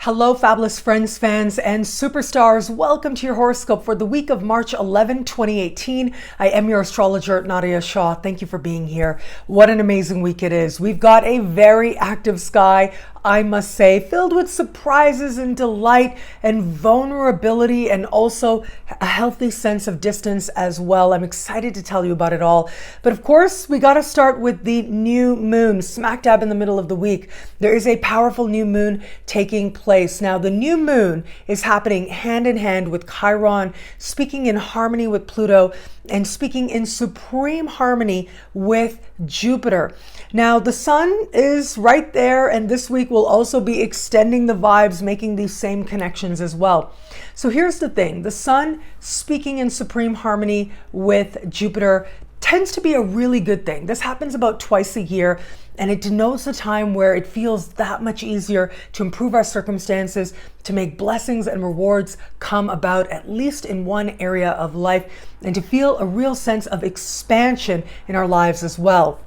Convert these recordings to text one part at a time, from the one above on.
Hello, fabulous friends, fans, and superstars. Welcome to your horoscope for the week of March 11, 2018. I am your astrologer, Nadiya Shah. Thank you for being here. What an amazing week it is. We've got a very active sky, I must say, filled with surprises and delight and vulnerability, and also a healthy sense of distance as well. I'm excited to tell you about it all. But of course, we got to start with the new moon, smack dab in the middle of the week. There is a powerful new moon taking place. Now, the new moon is happening hand in hand with Chiron, speaking in harmony with Pluto, and speaking in supreme harmony with Jupiter. Now, the sun is right there, and this week will also be extending the vibes, making these same connections as well. So here's the thing. The sun speaking in supreme harmony with Jupiter tends to be a really good thing. This happens about twice a year, and it denotes a time where it feels that much easier to improve our circumstances, to make blessings and rewards come about, at least in one area of life, and to feel a real sense of expansion in our lives as well.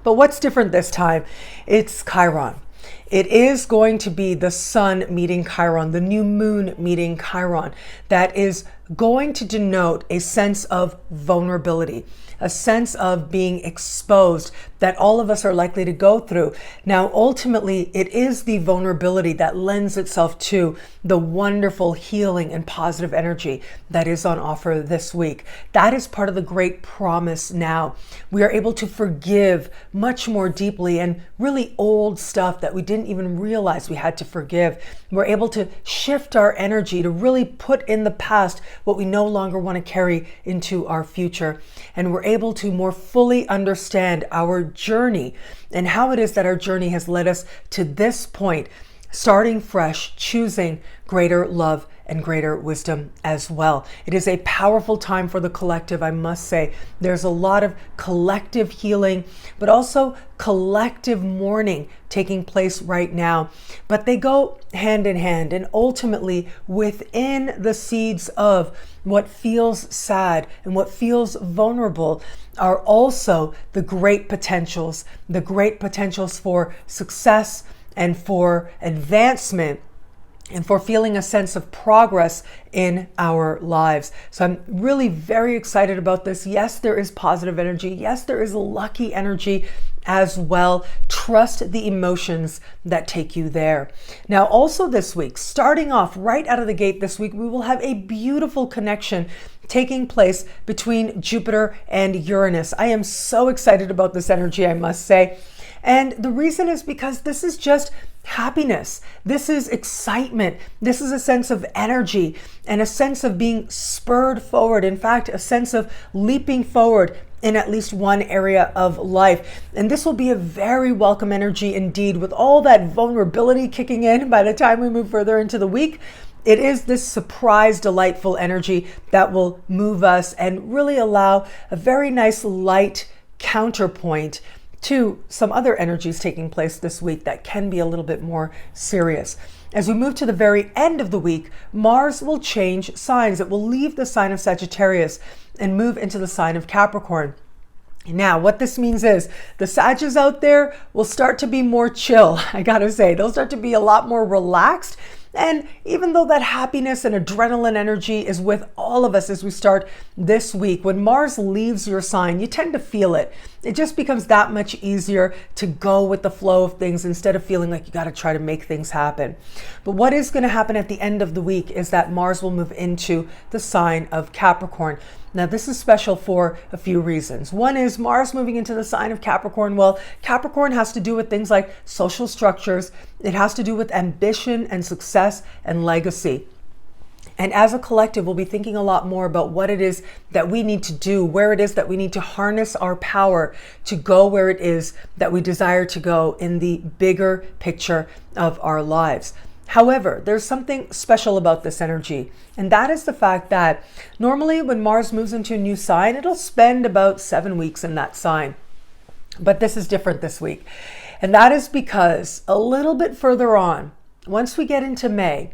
But what's different this time? It's Chiron. It is going to be the sun meeting Chiron, the new moon meeting Chiron, that is going to denote a sense of vulnerability, a sense of being exposed that all of us are likely to go through. Now, ultimately, it is the vulnerability that lends itself to the wonderful healing and positive energy that is on offer this week. That is part of the great promise now. We are able to forgive much more deeply, and really old stuff that we didn't even realize we had to forgive. We're able to shift our energy to really put in the past what we no longer want to carry into our future. And we're able to more fully understand our journey and how it is that our journey has led us to this point, starting fresh, choosing greater love and greater wisdom as well. It is a powerful time for the collective, I must say. There's a lot of collective healing, but also collective mourning taking place right now. But they go hand in hand, and ultimately within the seeds of what feels sad and what feels vulnerable are also the great potentials for success and for advancement, and for feeling a sense of progress in our lives. So I'm really very excited about this. Yes, there is positive energy. Yes, there is lucky energy as well. Trust the emotions that take you there. Now, also this week, starting off right out of the gate this week, we will have a beautiful connection taking place between Jupiter and Uranus. I am so excited about this energy, I must say. And the reason is because this is just happiness. This is excitement. This is a sense of energy and a sense of being spurred forward. In fact, a sense of leaping forward in at least one area of life. And this will be a very welcome energy indeed, with all that vulnerability kicking in by the time we move further into the week. It is this surprise, delightful energy that will move us and really allow a very nice light counterpoint to some other energies taking place this week that can be a little bit more serious. As we move to the very end of the week, Mars will change signs. It will leave the sign of Sagittarius and move into the sign of Capricorn. Now, what this means is the Sagittarius out there will start to be more chill. I gotta say, they'll start to be a lot more relaxed. And even though that happiness and adrenaline energy is with all of us as we start this week, when Mars leaves your sign, you tend to feel it. It just becomes that much easier to go with the flow of things instead of feeling like you got to try to make things happen. But what is going to happen at the end of the week is that Mars will move into the sign of Capricorn. Now, this is special for a few reasons. One is Mars moving into the sign of Capricorn. Well, Capricorn has to do with things like social structures. It has to do with ambition and success and legacy. And as a collective, we'll be thinking a lot more about what it is that we need to do, where it is that we need to harness our power to go where it is that we desire to go in the bigger picture of our lives. However, there's something special about this energy, and that is the fact that normally when Mars moves into a new sign, it'll spend about 7 weeks in that sign. But this is different this week. And that is because a little bit further on, once we get into May,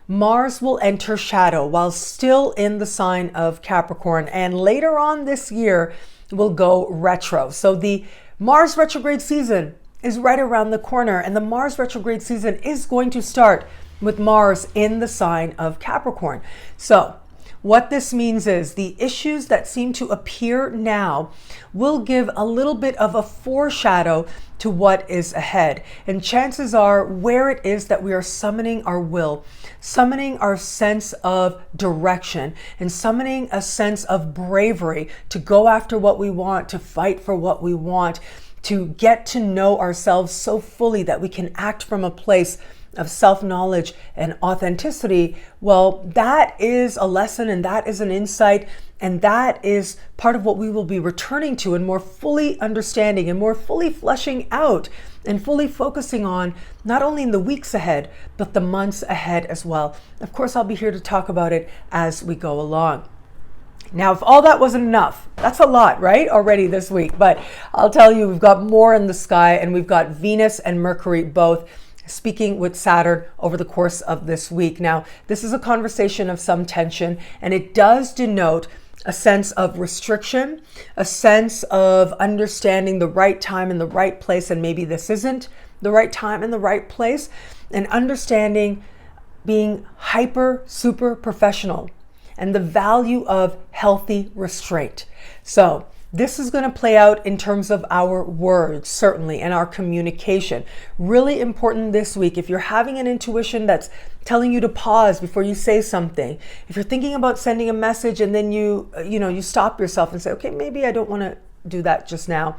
Mars will enter shadow while still in the sign of Capricorn, and later on this year will go retro. So the Mars retrograde season is right around the corner, and the Mars retrograde season is going to start with Mars in the sign of Capricorn. So what this means is the issues that seem to appear now will give a little bit of a foreshadow to what is ahead. And chances are where it is that we are summoning our will, summoning our sense of direction, and summoning a sense of bravery to go after what we want, to fight for what we want, to get to know ourselves so fully that we can act from a place of self-knowledge and authenticity. Well, that is a lesson, and that is an insight, and that is part of what we will be returning to and more fully understanding and more fully fleshing out and fully focusing on, not only in the weeks ahead, but the months ahead as well. Of course, I'll be here to talk about it as we go along. Now, if all that wasn't enough, that's a lot, right? Already this week, but I'll tell you, we've got more in the sky, and we've got Venus and Mercury both speaking with Saturn over the course of this week. Now, this is a conversation of some tension, and it does denote a sense of restriction, a sense of understanding the right time and the right place, and maybe this isn't the right time and the right place, and understanding being hyper, super professional and the value of healthy restraint. So this is going to play out in terms of our words, certainly, and our communication. Really important this week. If you're having an intuition that's telling you to pause before you say something, if you're thinking about sending a message and then you stop yourself and say, okay, maybe I don't want to do that just now.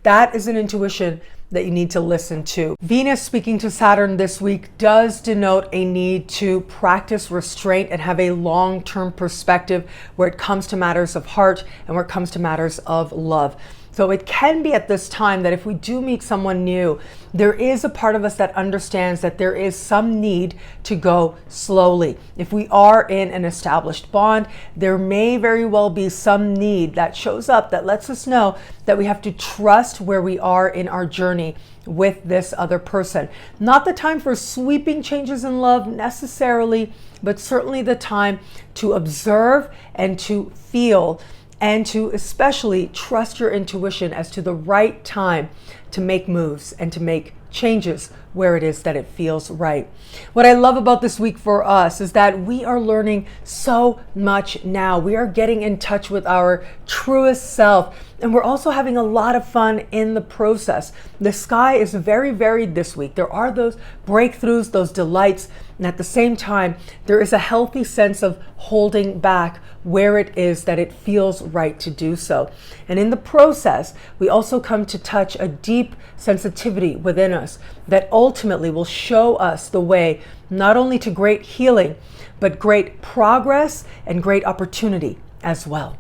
That is an intuition that you need to listen to. Venus speaking to Saturn this week does denote a need to practice restraint and have a long-term perspective where it comes to matters of heart and where it comes to matters of love. So it can be at this time that if we do meet someone new, there is a part of us that understands that there is some need to go slowly. If we are in an established bond, there may very well be some need that shows up that lets us know that we have to trust where we are in our journey with this other person. Not the time for sweeping changes in love necessarily, but certainly the time to observe and to feel, and to especially trust your intuition as to the right time to make moves and to make changes where it is that it feels right. What I love about this week for us is that we are learning so much now. We are getting in touch with our truest self, and we're also having a lot of fun in the process. The sky is very varied this week. There are those breakthroughs, those delights, and at the same time, there is a healthy sense of holding back where it is that it feels right to do so. And in the process, we also come to touch a deep sensitivity within us that ultimately will show us the way not only to great healing, but great progress and great opportunity as well.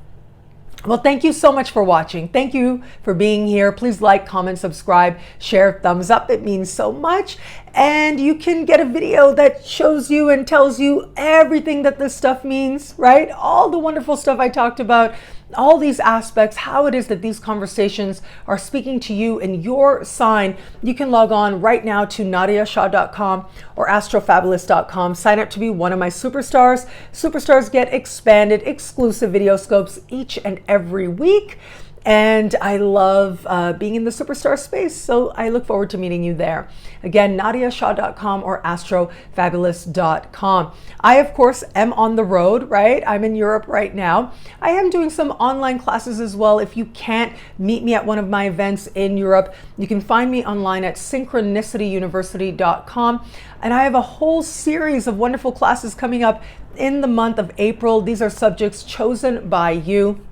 Well, thank you so much for watching. Thank you for being here. Please like, comment, subscribe, share, thumbs up. It means so much. And you can get a video that shows you and tells you everything that this stuff means, right? All the wonderful stuff I talked about, all these aspects, how it is that these conversations are speaking to you in your sign. You can log on right now to nadiyashah.com or astrofabulous.com. Sign up to be one of my superstars. Superstars get expanded, exclusive video scopes each and every week. And I love being in the superstar space, so I look forward to meeting you there. Again, nadiyashah.com or astrofabulous.com. I, of course, am on the road, right? I'm in Europe right now. I am doing some online classes as well. If you can't meet me at one of my events in Europe, you can find me online at synchronicityuniversity.com. And I have a whole series of wonderful classes coming up in the month of April. These are subjects chosen by you.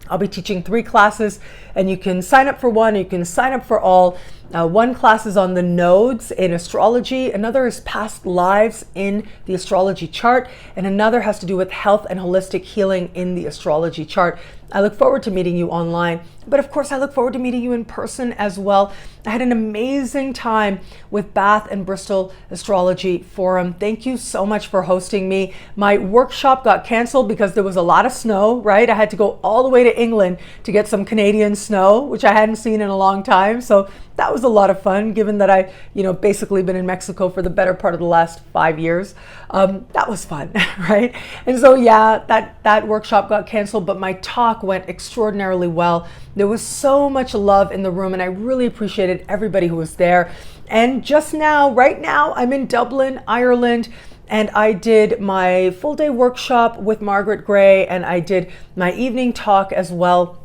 I'll be teaching 3 classes, and you can sign up for one, you can sign up for all. One class is on the nodes in astrology, another is past lives in the astrology chart, and another has to do with health and holistic healing in the astrology chart. I look forward to meeting you online, but of course I look forward to meeting you in person as well. I had an amazing time with Bath and Bristol Astrology Forum. Thank you so much for hosting me. My workshop got canceled because there was a lot of snow, right? I had to go all the way to England to get some Canadian snow, which I hadn't seen in a long time. So that was a lot of fun, given that I, basically been in Mexico for the better part of the last 5 years. That was fun, right? And so, yeah, that workshop got canceled, but my talk went extraordinarily well. There was so much love in the room, and I really appreciated appreciated everybody who was there. And just now, right now, I'm in Dublin, Ireland, and I did my full day workshop with Margaret Gray, and I did my evening talk as well.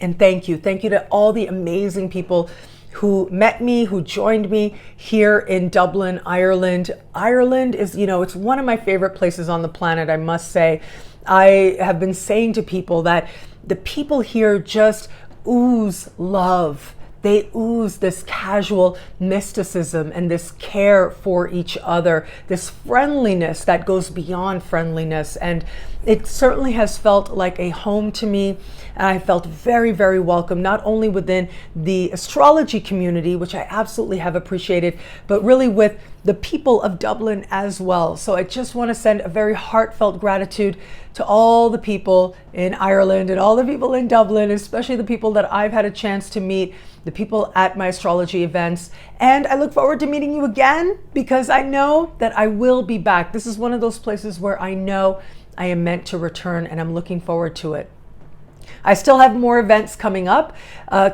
And thank you to all the amazing people who met me, who joined me here in Dublin, Ireland. Ireland is, it's one of my favorite places on the planet, I must say. I have been saying to people that the people here just ooze love. They ooze this casual mysticism and this care for each other, this friendliness that goes beyond friendliness. And it certainly has felt like a home to me. And I felt very, very welcome, not only within the astrology community, which I absolutely have appreciated, but really with the people of Dublin as well. So I just want to send a very heartfelt gratitude to all the people in Ireland and all the people in Dublin, especially the people that I've had a chance to meet, the people at my astrology events. And I look forward to meeting you again, because I know that I will be back. This is one of those places where I know I am meant to return, and I'm looking forward to it. I still have more events coming up.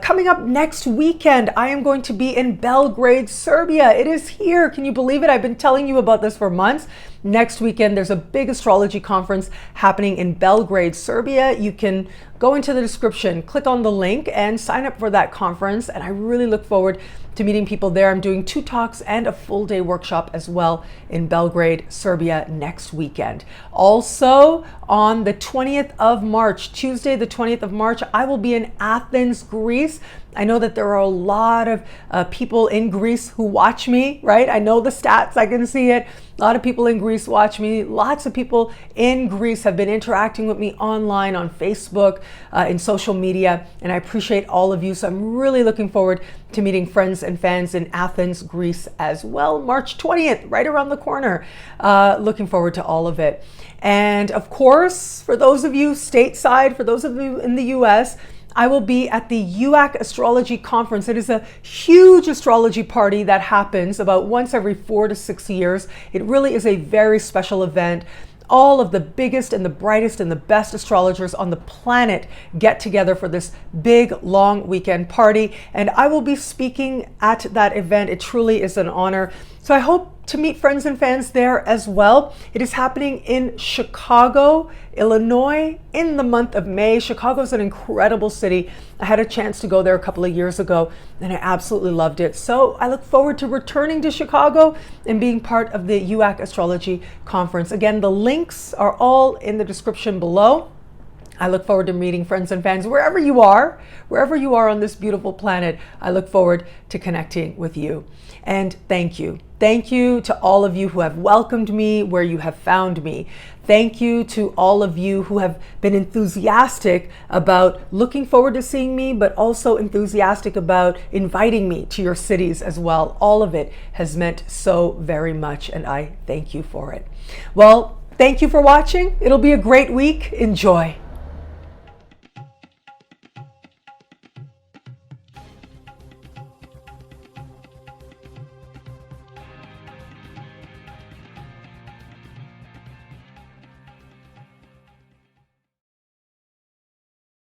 Coming up next weekend, I am going to be in Belgrade, Serbia. It is here. Can you believe it? I've been telling you about this for months. Next weekend, there's a big astrology conference happening in Belgrade, Serbia. You can go into the description, click on the link, and sign up for that conference. And I really look forward to meeting people there. I'm doing 2 talks and a full day workshop as well in Belgrade, Serbia next weekend. Also, on the 20th of March, Tuesday, the 20th of March, I will be in Athens, Greece. I know that there are a lot of people in Greece who watch me, right? I know the stats, I can see it. A lot of people in Greece watch me. Lots of people in Greece have been interacting with me online, on Facebook, in social media, and I appreciate all of you. So I'm really looking forward to meeting friends and fans in Athens, Greece as well. March 20th, right around the corner. Looking forward to all of it. And of course, for those of you stateside, for those of you in the US, I will be at the UAC Astrology Conference. It is a huge astrology party that happens about once every 4 to 6 years. It really is a very special event. All of the biggest and the brightest and the best astrologers on the planet get together for this big, long weekend party. And I will be speaking at that event. It truly is an honor. So I hope to meet friends and fans there as well. It is happening in Chicago, Illinois, in the month of May. Chicago is an incredible city. I had a chance to go there a couple of years ago, and I absolutely loved it. So I look forward to returning to Chicago and being part of the UAC Astrology Conference. Again, the links are all in the description below. I look forward to meeting friends and fans wherever you are on this beautiful planet. I look forward to connecting with you. And thank you. Thank you to all of you who have welcomed me where you have found me. Thank you to all of you who have been enthusiastic about looking forward to seeing me, but also enthusiastic about inviting me to your cities as well. All of it has meant so very much, and I thank you for it. Well, thank you for watching. It'll be a great week. Enjoy.